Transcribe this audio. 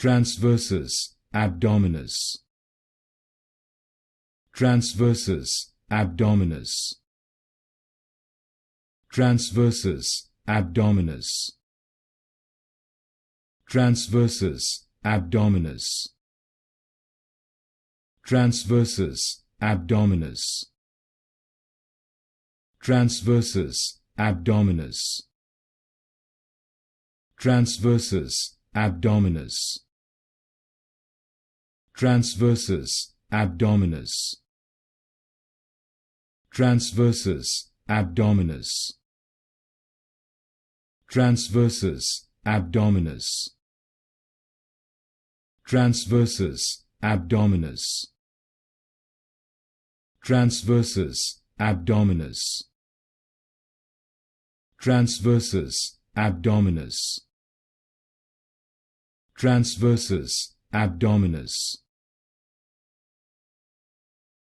Transversus Abdominis. Transversus Abdominis. Transversus Abdominis. Transversus Abdominis. Transversus Abdominis. Transversus Abdominis. Transversus Abdominis. Transversus Abdominis. Transversus Abdominis. Transversus Abdominis. Transversus Abdominis. Transversus Abdominis. Transversus Abdominis. Transversus Abdominis.